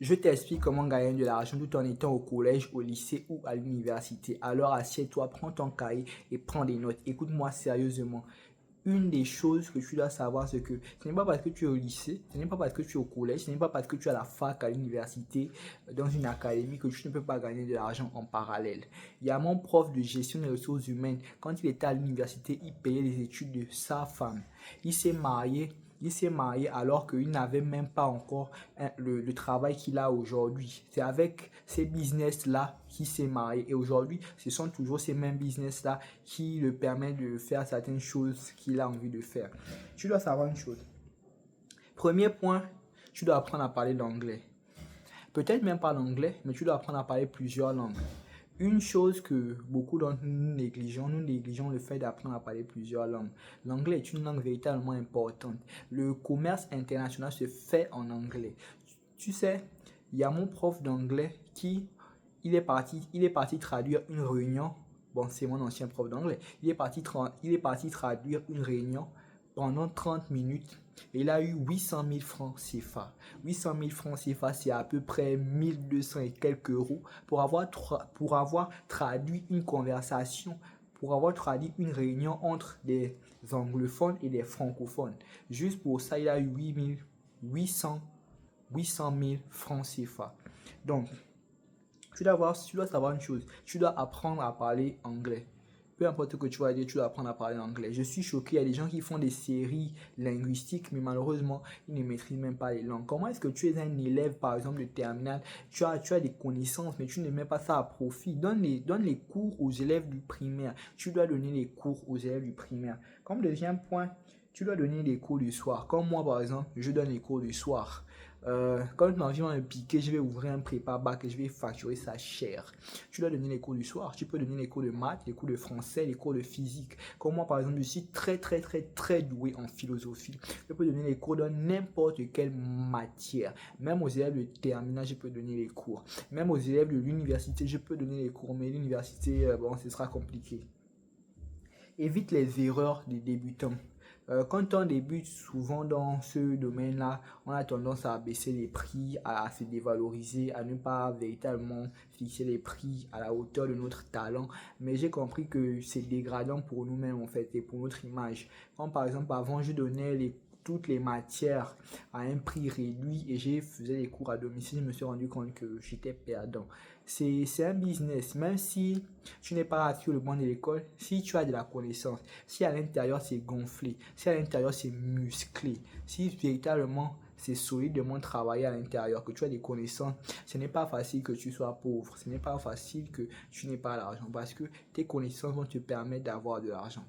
Je t'explique comment gagner de l'argent tout en étant au collège, au lycée ou à l'université. Alors assieds-toi, prends ton cahier et prends des notes. Écoute-moi sérieusement. Une des choses que tu dois savoir, c'est que ce n'est pas parce que tu es au lycée, ce n'est pas parce que tu es au collège, ce n'est pas parce que tu es à la fac, à l'université, dans une académie que tu ne peux pas gagner de l'argent en parallèle. Il y a mon prof de gestion des ressources humaines. Quand il était à l'université, il payait les études de sa femme. Il s'est marié. Il s'est marié alors qu'il n'avait même pas encore le travail qu'il a aujourd'hui. C'est avec ces business-là qu'il s'est marié. Et aujourd'hui, ce sont toujours ces mêmes business-là qui le permettent de faire certaines choses qu'il a envie de faire. Tu dois savoir une chose. Premier point, tu dois apprendre à parler l'anglais. Peut-être même pas l'anglais, mais tu dois apprendre à parler plusieurs langues. Une chose que beaucoup d'entre nous négligeons le fait d'apprendre à parler plusieurs langues. L'anglais est une langue véritablement importante. Le commerce international se fait en anglais. Tu sais, il y a mon prof d'anglais qui, il est parti traduire une réunion. Bon, c'est mon ancien prof d'anglais. Il est parti traduire une réunion pendant 30 minutes. Et il a eu 800 000 francs CFA. 800 000 francs CFA, c'est à peu près 1200 et quelques euros pour avoir traduit une conversation, pour avoir traduit une réunion entre des anglophones et des francophones. Juste pour ça, il a eu 800 000 francs CFA. Donc, tu dois savoir une chose. Tu dois apprendre à parler anglais. Peu importe ce que tu vas dire, tu dois apprendre à parler anglais. Je suis choqué, il y a des gens qui font des séries linguistiques, mais malheureusement, ils ne maîtrisent même pas les langues. Comment est-ce que tu es un élève, par exemple, de terminale, tu as des connaissances, mais tu ne mets pas ça à profit. Donne les cours aux élèves du primaire. Tu dois donner les cours aux élèves du primaire. Comme deuxième point, tu dois donner les cours du soir. Comme moi, par exemple, je donne les cours du soir. Quand ma vie va me piquer, je vais ouvrir un prépa-bac et je vais facturer ça cher. Tu dois donner les cours du soir. Tu peux donner les cours de maths, les cours de français, les cours de physique. Comme moi, par exemple, je suis très doué en philosophie. Je peux donner les cours dans n'importe quelle matière. Même aux élèves de terminale, je peux donner les cours. Même aux élèves de l'université, je peux donner les cours. Mais l'université, bon, ce sera compliqué. Évite les erreurs des débutants. Quand on débute souvent dans ce domaine-là, on a tendance à baisser les prix, à se dévaloriser, à ne pas véritablement fixer les prix à la hauteur de notre talent. Mais j'ai compris que c'est dégradant pour nous-mêmes en fait et pour notre image. Comme par exemple avant, je donnais toutes les matières à un prix réduit et je faisais les cours à domicile, je me suis rendu compte que j'étais perdant. C'est un business, même si tu n'es pas sur le banc de l'école, si tu as de la connaissance, si à l'intérieur c'est gonflé, si à l'intérieur c'est musclé, si véritablement c'est solidement travaillé à l'intérieur, que tu as des connaissances, ce n'est pas facile que tu sois pauvre, ce n'est pas facile que tu n'aies pas l'argent parce que tes connaissances vont te permettre d'avoir de l'argent.